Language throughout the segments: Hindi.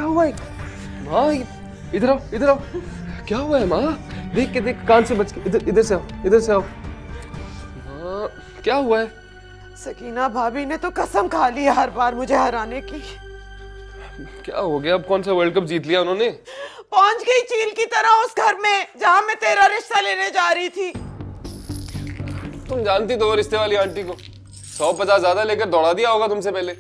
क्या हुआ है माँ? इधर आओ, इधर आओ। क्या हुआ है माँ? देख के देख, कान से बच के। इधर से आओ, इधर से आओ। माँ क्या हुआ है? सकीना भाभी ने तो कसम खा ली हर बार मुझे हराने की। क्या हो गया? अब कौन सा वर्ल्ड कप जीत लिया उन्होंने? पहुंच गई चील की तरह उस घर में जहां मैं तेरा रिश्ता लेने जा रही थी। तुम जानती तो हो रिश्ते वाली आंटी को, 150 ज्यादा लेकर दौड़ा दिया होगा तुमसे पहले।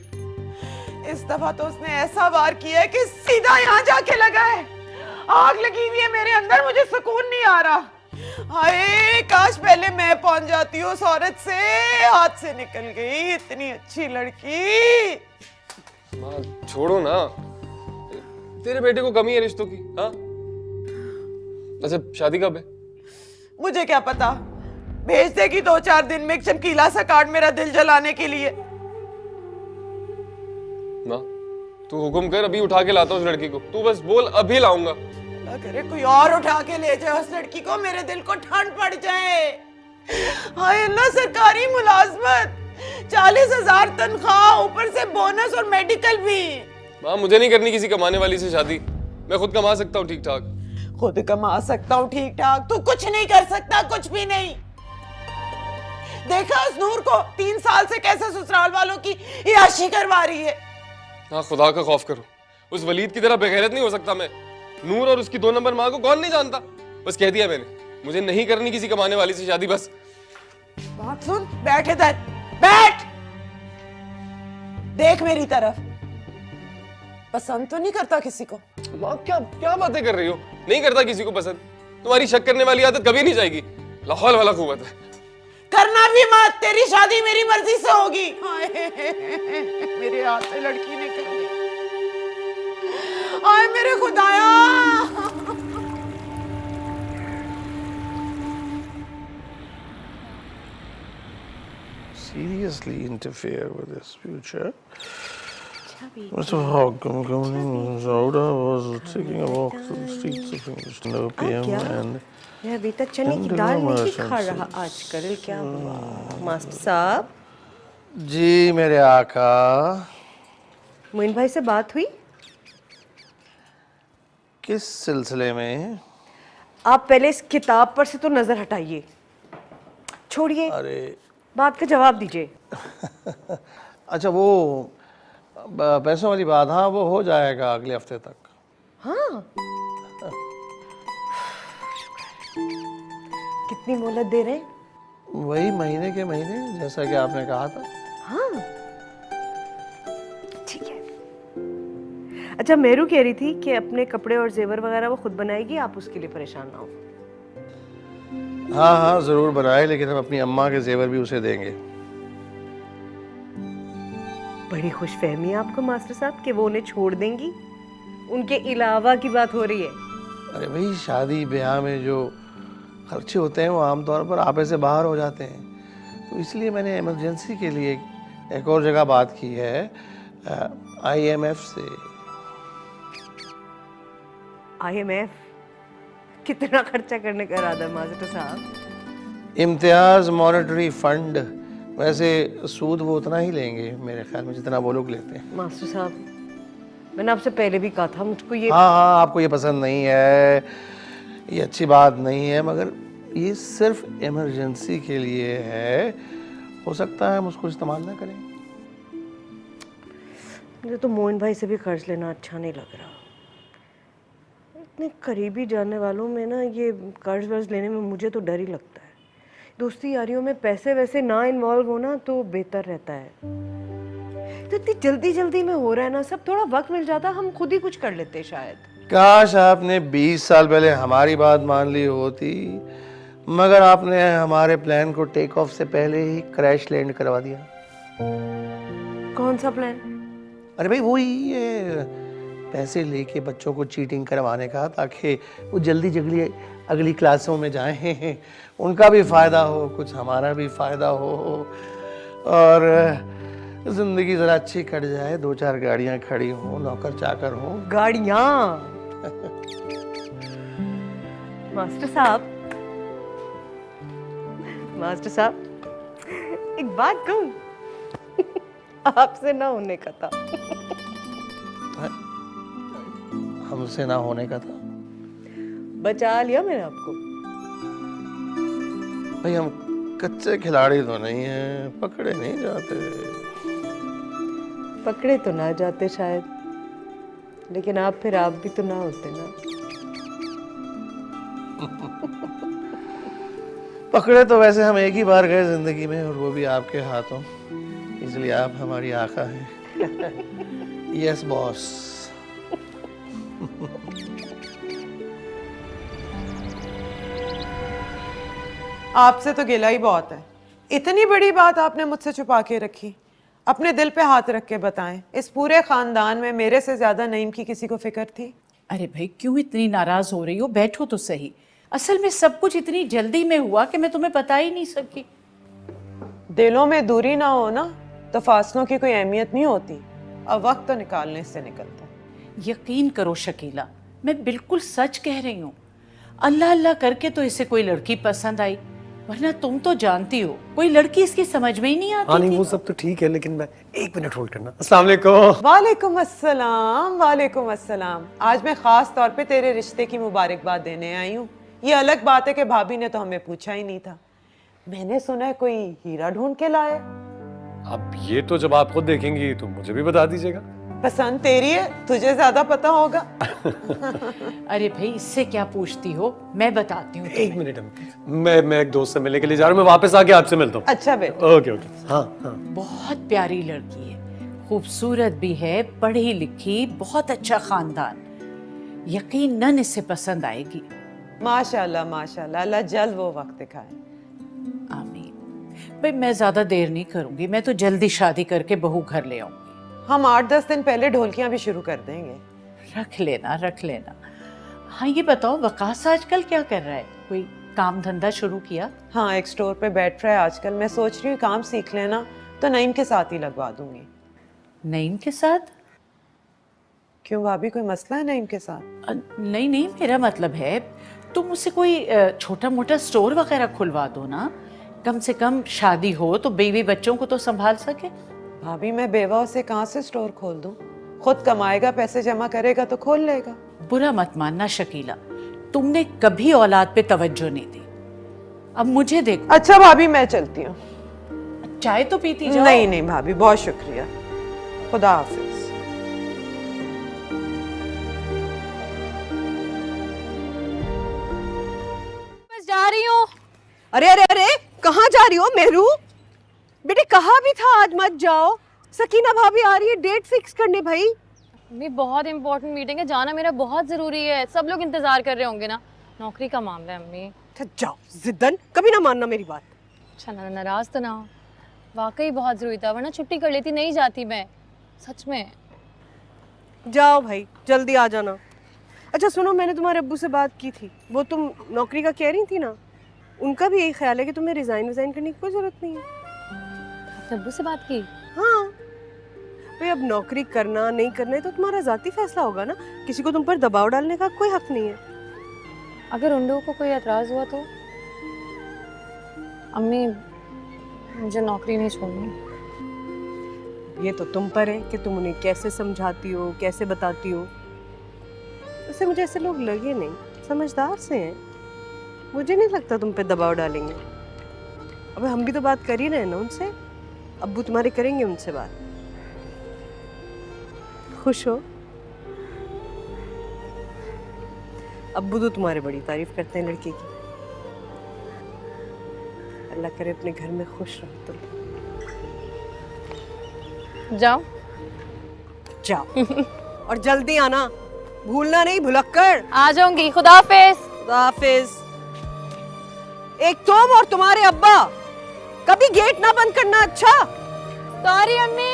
इस दफा तो उसने ऐसा वार किया है कि सीधा यहाँ जाके लगा है। आग लगी हुई है मेरे अंदर, मुझे सुकून नहीं आ रहा। हाय काश पहले मैं पहुंच जाती हूँ उस औरत से। हाथ से निकल गई, इतनी अच्छी लड़की। माँ छोड़ो ना, तेरे बेटे को कमी है रिश्तों की। हाँ अच्छा, शादी कब है? मुझे क्या पता, भेज देगी 2-4 दिन में एक चमकीला सा कार्ड मेरा दिल जलाने के लिए। माँ तू हुक्म कर, अभी उठा के लाता हूँ उस लड़की को। तू बस बोल, अभी लाऊंगा। अल्लाह करे कोई और उठा के ले जाए उस लड़की को, मेरे दिल को ठंड पड़ जाए। हाय अल्लाह, सरकारी मुलाजमत, 40,000 तनख्वाह, ऊपर से बोनस और मेडिकल भी। माँ मुझे नहीं करनी किसी कमाने वाली से शादी, मैं खुद कमा सकता हूँ ठीक ठाक। खुद कमा सकता हूँ ठीक ठाक? तू कुछ नहीं कर सकता, कुछ भी नहीं। देखा उस नूर को 3 साल से कैसे ससुराल वालों की याशी करवा रही है। हाँ खुदा का खौफ करो, उस वलीद की तरह बेगैरत नहीं हो सकता मैं। नूर और उसकी 2 नंबर माँ को कौन नहीं जानता। बस कह दिया मैंने, मुझे नहीं करनी किसी कमाने वाली से शादी। बस बात सुन, बैठ इधर, बैठ। देख मेरी तरफ, पसंद तो नहीं करता किसी को? माँ क्या क्या बातें कर रही हो? नहीं करता किसी को पसंद? तुम्हारी शक करने वाली आदत कभी नहीं जाएगी। लाहौल वाला कुव्वत है। करना भी मत, तेरी शादी मेरी मर्जी से होगी। मेरे हाथ से लड़की ने कर दी। आए मेरे खुदाया। Seriously interfere with his future. Mr. Hogg, Sauda was taking a walk through the streets of English in opium and मैं अभी तक चने की दाल नहीं खा रहा आजकल, क्या हुआ? मास्टर साहब। जी मेरे आका। मोइन भाई से बात हुई? किस सिलसिले में? आप पहले इस किताब पर से तो नजर हटाइए, छोड़िए, अरे बात का जवाब दीजिए। अच्छा वो पैसों वाली बात, हाँ वो हो जाएगा अगले हफ्ते तक। हाँ कितनी मोहलत दे रहे हैं? वही महीने के महीने, जैसा कि आपने कहा था। हाँ ठीक है। अच्छा मेरू कह रही थी कि अपने कपड़े और जेवर वगैरह वो खुद बनाएगी, आप उसके लिए परेशान ना हो। हाँ हाँ जरूर बनाए, लेकिन हम अपनी अम्मा के जेवर भी उसे देंगे। बड़ी खुशफहमी है आपको मास्टर साहब कि वो उन्हें छोड़ देंगी, उनके अलावा की बात हो रही है। अरे भाई शादी ब्याह में जो खर्चे होते हैं वो आमतौर पर आपे से बाहर हो जाते हैं, तो इसलिए मैंने इमरजेंसी के लिए एक और जगह बात की है, IMF से। IMF? कितना खर्चा करने का इरादा मास्टर साहब? इम्तियाज मॉनेटरी फंड, वैसे सूद वो उतना ही लेंगे मेरे ख्याल में जितना वो लोग लेते हैं। मास्टर साहब मैंने आपसे पहले भी कहा था मुझको ये। हाँ हाँ आपको ये पसंद नहीं है, ये अच्छी बात नहीं है, मगर ये सिर्फ इमरजेंसी के लिए है, हो सकता है हम उसको इस्तेमाल ना करें। मुझे तो मोइन भाई से भी कर्ज लेना अच्छा नहीं लग रहा। इतने करीबी जानने वालों में ना ये कर्ज वर्ज लेने में मुझे तो डर ही लगता है। दोस्ती यारियों में पैसे वैसे ना इन्वॉल्व होना तो बेहतर रहता है। तो इतनी जल्दी जल्दी में हो रहा है ना सब, थोड़ा वक्त मिल जाता हम खुद ही कुछ कर लेते शायद। काश आपने 20 साल पहले हमारी बात मान ली होती, मगर आपने हमारे प्लान को टेक ऑफ से पहले ही क्रैश लैंड करवा दिया। कौन सा प्लान? अरे भाई वही ये पैसे लेके बच्चों को चीटिंग करवाने का, ताकि वो जल्दी जल्दी अगली क्लासों में जाएं, उनका भी फ़ायदा हो, कुछ हमारा भी फ़ायदा हो, और ज़िंदगी ज़रा अच्छी कट जाए, 2-4 गाड़ियाँ खड़ी हों, नौकर चाकर हों। गाड़ियाँ? मास्टर साहब, मास्टर साहब एक बात कहूँ? आपसे ना होने का था। हमसे ना होने का था। बचा लिया मैंने आपको। भाई हम कच्चे खिलाड़ी तो नहीं हैं, पकड़े नहीं जाते। पकड़े तो ना जाते शायद, लेकिन आप फिर आप भी तो ना होते ना। पकड़े तो वैसे हम एक ही बार गए जिंदगी में, और वो भी आपके हाथों, इसलिए आप हमारी आका हैं। Yes boss. आपसे तो गिला ही बहुत है। इतनी बड़ी बात आपने मुझसे छुपा के रखी। अपने दिल पे हाथ रख के बताएं, इस पूरे खानदान में मेरे से ज्यादा नईम की किसी को फिक्र थी? अरे भाई क्यों इतनी नाराज हो रही हो, बैठो तो सही। असल में सब कुछ इतनी जल्दी में हुआ कि मैं तुम्हें बता ही नहीं सकी। दिलों में दूरी ना हो ना तो फासलों की कोई अहमियत नहीं होती। अब वक्त तो निकालने से निकलता है। यकीन करो शकीला, मैं बिल्कुल सच कह रही हूँ। अल्लाह अल्लाह करके तो इसे कोई लड़की पसंद आई, वरना तुम तो जानती हो कोई लड़की इसकी समझ में ही नहीं आती। हाँ नहीं, वो सब तो ठीक है, लेकिन मैं 1 मिनट होल्ड करना। अस्सलाम वालेकुम। वालेकुम अस्सलाम। वालेकुम अस्सलाम। आज मैं खास तौर पे तेरे रिश्ते की मुबारकबाद देने आई हूँ। ये अलग बात है कि भाभी ने तो हमें पूछा ही नहीं था। मैंने सुना है कोई हीरा ढूंढ के लाए। अब ये तो जब आप खुद देखेंगी तो मुझे भी बता दीजिएगा। पसंद तेरी है, तुझे ज्यादा पता होगा। अरे भाई इससे क्या पूछती हो, मैं बताती हूँ 1 मिनट मैं एक दोस्त से मिलने के लिए जा रहा हूँ, मैं वापस आके आपसे मिलता हूँ। अच्छा बेटा। Okay okay. हाँ हाँ। बहुत प्यारी लड़की है, खूबसूरत भी है, पढ़ी लिखी, बहुत अच्छा खानदान। यकीनन इसे पसंद आएगी। माशाल्लाह माशाल्लाह, अल्लाह जल्द वो वक्त दिखाए। आमीन। भाई मैं ज्यादा देर नहीं करूंगी, मैं तो जल्दी शादी करके बहू घर ले आऊंगी। हम 8-10 दिन पहले ढोलकियां भी शुरू कर देंगे। रख लेना रख लेना। हाँ ये बताओ, वकास आजकल क्या कर रहा है? कोई काम धंधा शुरू किया? हाँ, एक स्टोर पे बैठ रहा है आजकल। मैं सोच रही हूँ काम सीख लेना तो नईम के साथ ही लगवा दूंगी। नईम के साथ? क्यों भाभी, कोई मसला है नईम के साथ? नहीं नहीं, मेरा मतलब है तुम उससे कोई छोटा मोटा स्टोर वगैरह खुलवा दो ना। कम से कम शादी हो तो बीवी बच्चों को तो संभाल सके। भाभी मैं बेवा से कहाँ से स्टोर खोल दूं? खुद कमाएगा, पैसे जमा करेगा तो खोल लेगा। बुरा मत मानना शकीला, तुमने कभी औलाद पे तवज्जो नहीं दी। अब मुझे देखो। अच्छा भाभी मैं चलती हूँ। चाय तो पीती जाओ। नहीं नहीं भाभी, बहुत शुक्रिया। खुदा हाफिज। बस जा रही हूँ। अरे अरे अरे, कहाँ जा रही हो मेहरू? बेटे कहा भी था आज मत जाओ। सकीना भाभी आ रही है डेट फिक्स करने। भाई अम्मी बहुत इंपॉर्टेंट मीटिंग है, जाना मेरा बहुत ज़रूरी है। सब लोग इंतज़ार कर रहे होंगे ना, नौकरी का मामला है अम्मी। अच्छा जाओ, जिद्दन कभी ना मानना मेरी बात। अच्छा नाराज़ तो ना हो, वाकई बहुत ज़रूरी था, वरना छुट्टी कर लेती, नहीं जाती मैं, सच में। जाओ भाई, जल्दी आ जाना। अच्छा सुनो, मैंने तुम्हारे अब्बू से बात की थी, वो तुम नौकरी का कह रही थी ना, उनका भी यही ख्याल है कि तुम्हें रिज़ाइन करने की कोई ज़रूरत नहीं है। आपने अब्बू से बात की? हाँ भाई, अब नौकरी करना नहीं करना है तो तुम्हारा ज़ाती फैसला होगा ना, किसी को तुम पर दबाव डालने का कोई हक नहीं है। अगर उन लोगों को कोई एतराज़ हुआ तो? अम्मी मुझे नौकरी नहीं छोड़नी। ये तो तुम पर है कि तुम उन्हें कैसे समझाती हो, कैसे बताती हो। वैसे मुझे ऐसे लोग लगे नहीं, समझदार से हैं। मुझे नहीं लगता तुम पे दबाव डालेंगे। अबे हम भी तो बात कर ही रहे हैं ना उनसे, अब्बू तुम्हारे करेंगे उनसे बात। खुश हो? अब्बू तो तुम्हारे बड़ी तारीफ करते हैं लड़के की। अल्लाह करे अपने घर में खुश रहो तुम। जाओ जाओ और जल्दी आना, भूलना नहीं, भुलक्कड़। आ जाऊंगी, खुदा हाफिज। खुदा हाफिज। एक तुम और तुम्हारे अब्बा कभी गेट ना बंद करना। अच्छा सॉरी अम्मी।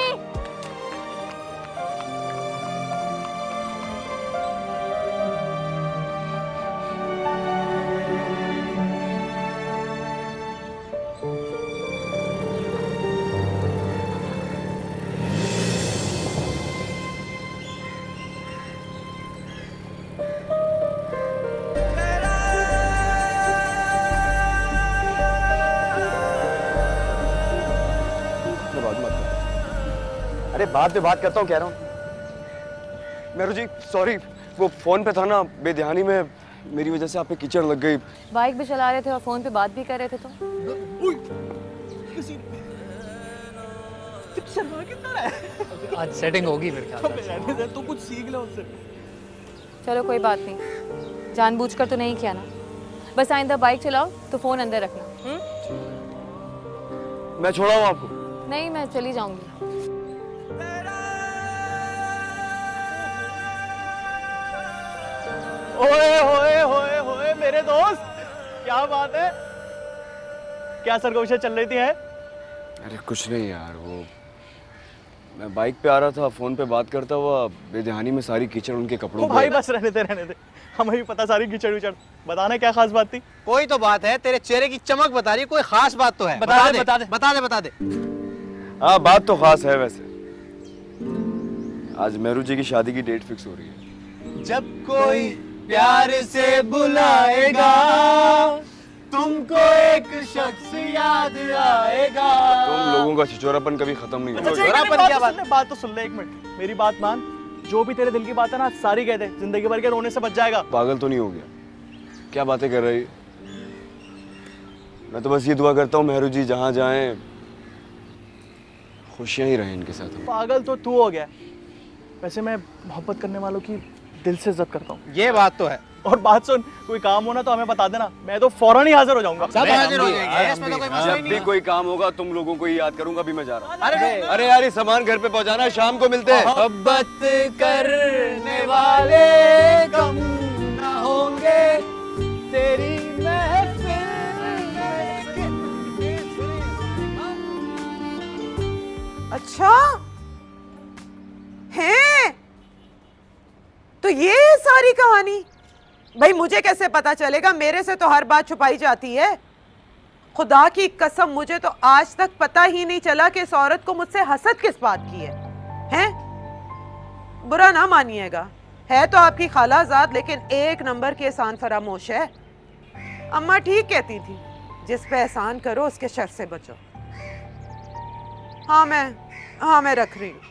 अरे बात पे बात करता हूँ, कह रहा हूँ। मेरू जी सॉरी, वो फोन पे था ना, बेध्यानी में मेरी वजह से आप पे कीचड़ लग गई। बाइक भी चला रहे थे और फोन पे बात भी कर रहे थे तो आज सेटिंग होगी मेरे ख्याल से। तो कुछ सीख लो उससे। चलो कोई बात नहीं, जानबूझकर तो नहीं किया ना। बस आइंदा बाइक चलाओ तो फोन अंदर रखना। मैं छोड़ा हूँ आपको। नहीं, मैं चली जाऊंगी। ओए होए होए होए मेरे दोस्त, क्या बात है? क्या सरगोशियां चल रही थी हैं? अरे कुछ नहीं यार, वो मैं बाइक पे आ रहा था, फोन पे बात करता हुआ, बेध्यानी में सारी कीचड़ उनके कपड़ों ओ पे। भाई बस रहने दे। हमें भी पता सारी कीचड़ विचड़। बताना क्या खास बात थी? कोई तो बात है, तेरे चेहरे की चमक बता रही है, कोई खास बात तो है। बता दे। हाँ बात तो खास है वैसे। आज मेरू जी की शादी की डेट फिक्स हो रही है। जब कोई प्यार से बुलाएगा तुमको एक शख्स याद आएगा। तुम लोगों का छिचोरापन कभी खत्म नहीं होगा। छिचोरापन क्या बात? बात तो सुन ले, एक मिनट मेरी बात मान। जो भी तेरे दिल की बात है ना, सारी कह दे, जिंदगी भर के रोने से बच जाएगा। पागल तो नहीं हो गया? क्या बातें कर रही? मैं तो बस ये दुआ करता हूँ मेहरू जी जहाँ जाएं खुशियां ही रहें इनके साथ। पागल तो तू हो गया। वैसे मैं मोहब्बत करने वालों की दिल से इज्जत करता हूँ। ये बात तो है। और बात सुन, कोई काम हो ना तो हमें बता देना, मैं तो फौरन ही हाजिर हो जाऊंगा। सब हाजिर हो जाएंगे, इसमें तो कोई मसला ही जब नहीं भी है। कोई काम होगा तुम लोगों को ही याद करूंगा। भी मैं जा रहा हूँ। अरे यार ये सामान घर पे पहुंचाना, शाम को मिलते हैं। मोहब्बत करने वाले कम ना होंगे तेरी महफिल में। अच्छा है तो ये सारी कहानी। भाई मुझे कैसे पता चलेगा? मेरे से तो हर बात छुपाई जाती है। खुदा की कसम मुझे तो आज तक पता ही नहीं चला कि इस औरत को मुझसे हसद किस बात की है। हैं? बुरा ना मानिएगा, है तो आपकी खालाजाद, लेकिन एक नंबर की एहसान फरामोश है। अम्मा ठीक कहती थी, जिस पे एहसान करो उसके शर से बचो। हाँ मैं रख रही हूँ।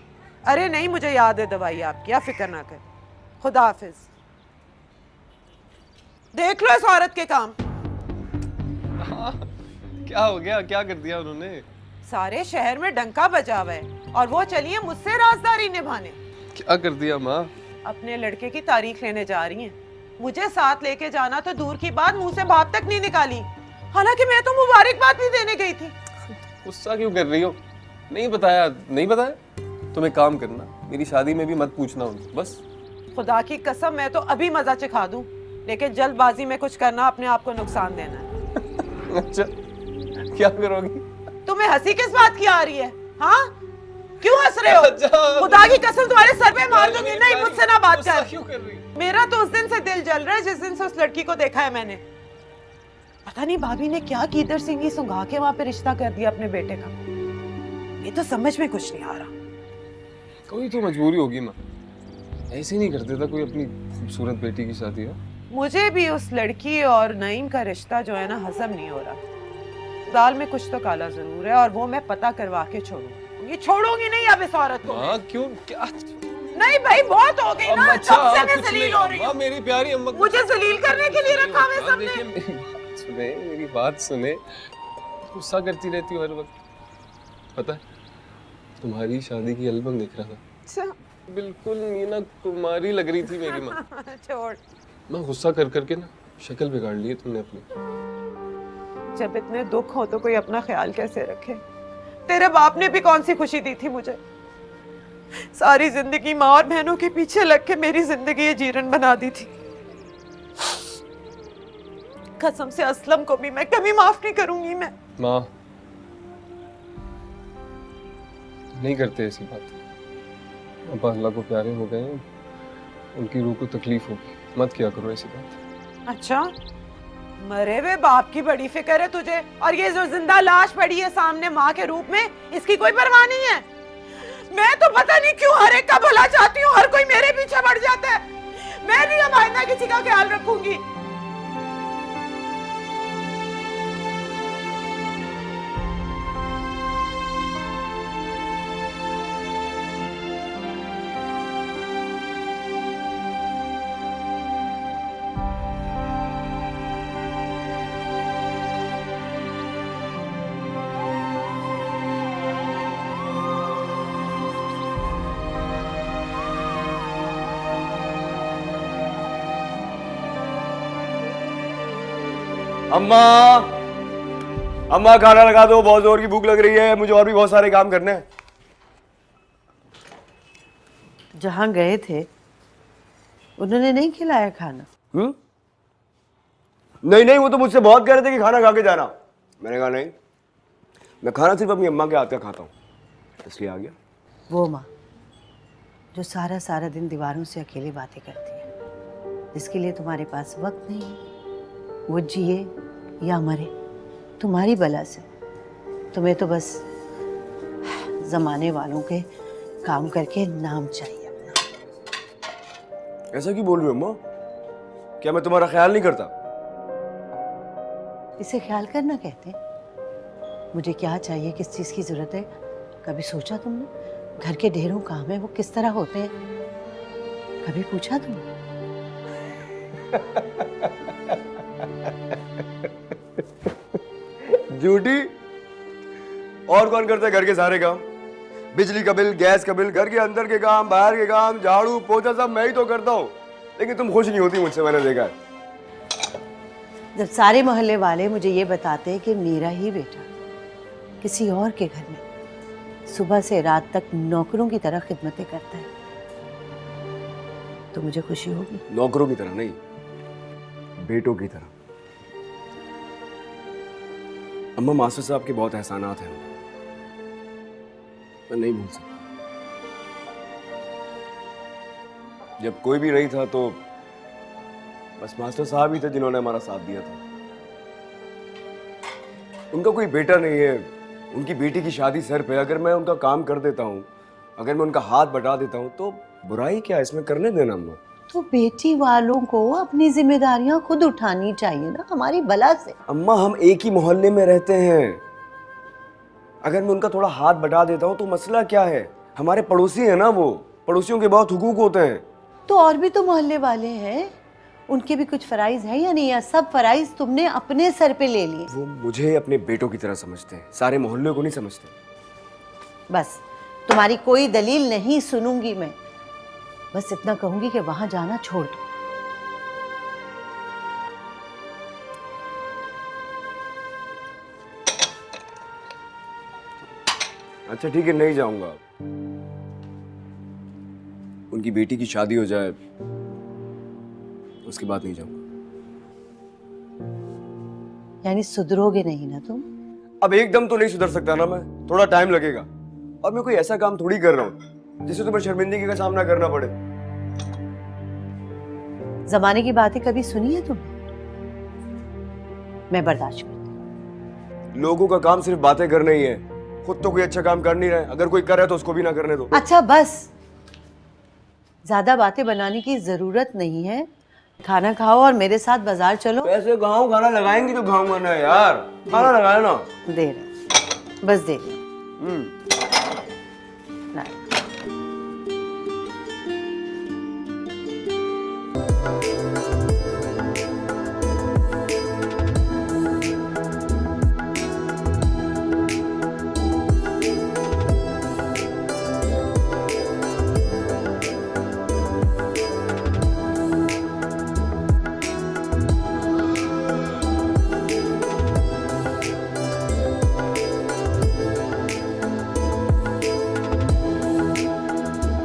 अरे नहीं, मुझे याद है दवाई आपकी, आप फिक्र ना कर। खुदा हाफिज। देख लो इस औरत के काम। क्या हो गया? क्या कर दिया उन्होंने? सारे शहर में डंका बजा हुआ है और वो चलिए मुझसे राजदारी निभाने। क्या कर दिया माँ? अपने लड़के की तारीख लेने जा रही हैं। मुझे साथ लेके जाना तो दूर की बात, मुंह से बात तक नहीं निकाली। हालांकि मैं तो मुबारकबाद भी देने गई थी। गुस्सा क्यों कर रही हो? नहीं बताया? तुम एक काम करना, मेरी शादी में भी मत पूछना उनको, बस। खुदा की कसम मैं तो अभी मजा चखा दूं, लेकिन जल्दबाजी में कुछ करना अपने आप को नुकसान देना है। अच्छा क्या करोगी? तुम्हें हंसी किस बात की आ रही है? हाँ क्यों हंस रहे हो? अच्छा, खुदा की कसम तुम्हारे सर पे मार दूंगी। नहीं, मुझसे ना बात गुस्सा कर। क्यों कर रही है? मेरा तो उस दिन से दिल जल रहा है जिस दिन से उस लड़की को देखा है मैंने। पता नहीं भाभी ने क्या कीदर सिंगी सुंघा के वहां पे रिश्ता कर दिया अपने बेटे का। ये तो समझ में कुछ नहीं आ रहा। कोई तो मजबूरी होगी माँ, ऐसे नहीं कर देता कोई अपनी खूबसूरत बेटी की शादी। हो मुझे भी उस लड़की और नईम का रिश्ता जो है ना हजम नहीं हो रहा। दाल में कुछ तो काला जरूर है और वो मैं पता करवा के छोड़ूंगी। ये छोड़ूंगी नहीं अब इस औरत को। माँ क्यों? क्या? नहीं भाई बहुत हो गई ना। अच्छा, तब से मैं कुछ जलील नहीं। हो रही माँ हूँ। मेरी प्यारी अम्मा, मुझे जलील करने के लिए रखा हुआ सबने। देखिए मेरी बात सुने। गुस्सा करती रहती हो हर वक्त। पता है, तुम्हारी शादी की एल्बम देख रहा था। अच्छा बिल्कुल मीना कुमारी लग रही थी मेरी माँ। छोड़। माँ गुस्सा कर करके ना शक्ल बिगाड़ ली है तुमने अपनी। जब इतने दुख हो तो कोई अपना ख्याल कैसे रखे? तेरे बाप ने भी कौन सी खुशी दी थी मुझे? सारी जिंदगी माँ और बहनों के पीछे लग के मेरी जिंदगी ये जीरन बना दी थी। कसम से असलम को भी मैं कभी माफ नहीं करूंगी। मैं माँ नहीं करते ऐसी बात। अब अल्लाह को प्यारे हो गए हैं, उनकी रूह को तकलीफ होगी, मत किया करो ऐसी बात। अच्छा, मरे हुए बाप की बड़ी फिक्र है तुझे, और ये जो जिंदा लाश पड़ी है सामने माँ के रूप में, इसकी कोई परवाह नहीं है। मैं तो पता नहीं क्यों हर एक का भला चाहती हूँ, हर कोई मेरे पीछे बढ़ जाता है। मैं भी अब आइंदा किसी का ख्याल रखूंगी। अम्मा, अम्मा खाना लगा दो, बहुत जोर की भूख लग रही है, मुझे और भी बहुत सारे काम करने हैं। जहाँ गए थे उन्होंने नहीं खिलाया खाना? नहीं नहीं, वो तो मुझसे बहुत कह रहे थे कि खाना खा के जाना। मैंने कहा नहीं, मैं खाना सिर्फ अपनी अम्मा के हाथ का खाता हूँ, इसलिए आ गया। वो माँ जो सारा सारा दिन दीवारों से अकेले बातें करती है, जिसके लिए तुम्हारे पास वक्त नहीं है, वो जिए या मरे तुम्हारी बला से। तुम्हें तो बस जमाने वालों के काम करके नाम चाहिए अपना। ऐसा क्यों बोल रही हो अम्मा? क्या मैं तुम्हारा ख्याल नहीं करता? इसे ख्याल करना कहते हैं। मुझे क्या चाहिए, किस चीज़ की जरूरत है, कभी सोचा तुमने? घर के ढेरों काम है, वो किस तरह होते हैं, कभी पूछा तुमने? झूठी। और कौन करता है घर के सारे काम? बिजली का बिल, गैस का बिल, घर के अंदर के काम, बाहर के काम, झाड़ू पोछा सब मैं ही तो करता हूँ। लेकिन तुम खुश नहीं होती मुझसे, मैंने देखा है। जब सारे मोहल्ले वाले मुझे ये बताते हैं कि मेरा ही बेटा किसी और के घर में सुबह से रात तक नौकरों की तरह खिदमतें करता है, तो मुझे खुशी होगी। नौकरों की तरह नहीं, बेटों की तरह। अम्मा, मास्टर साहब के बहुत एहसानात हैं, मैं नहीं भूल सकता। जब कोई भी नहीं था तो बस मास्टर साहब ही थे जिन्होंने हमारा साथ दिया था। उनका कोई बेटा नहीं है, उनकी बेटी की शादी सर पे, अगर मैं उनका काम कर देता हूँ, अगर मैं उनका हाथ बटा देता हूँ, तो बुराई क्या है इसमें? करने देना अम्मा। तो बेटी वालों को अपनी जिम्मेदारियां खुद उठानी चाहिए ना, हमारी बला से। अम्मा, हम एक ही मोहल्ले में रहते हैं, अगर मैं उनका थोड़ा हाथ बटा देता हूँ तो मसला क्या है? हमारे पड़ोसी हैं ना, वो पड़ोसियों के बहुत हुकूक होते हैं। तो और भी तो मोहल्ले वाले हैं, उनके भी कुछ फराइज है या नहीं? या सब फराइज तुमने अपने सर पे ले लिए? वो मुझे अपने बेटों की तरह समझते हैं, सारे मोहल्ले को नहीं समझते। बस तुम्हारी कोई दलील नहीं सुनूंगी मैं, बस इतना कहूंगी कि वहां जाना छोड़ दो। अच्छा ठीक है, नहीं जाऊंगा। उनकी बेटी की शादी हो जाए उसके बाद नहीं जाऊंगा। यानी सुधरोगे नहीं ना तुम? अब एकदम तो नहीं सुधर सकता ना मैं, थोड़ा टाइम लगेगा। और मैं कोई ऐसा काम थोड़ी कर रहा हूँ जिससे तुम्हें शर्मिंदगी का सामना करना पड़े। जमाने की बातें कभी सुनी है तुमने? मैं बर्दाश्त करती हूँ। लोगों का काम सिर्फ बातें करना ही है, खुद तो कोई अच्छा काम कर नहीं रहे, अगर कोई कर रहा है तो उसको भी ना करने दो। अच्छा बस, ज्यादा बातें बनाने की जरूरत नहीं है। खाना खाओ और मेरे साथ बाजार चलो। पैसे गाँव खाना लगाएंगी तो खाऊंगा ना यार, खाना लगाए ना। दे रहा, बस दे रहा।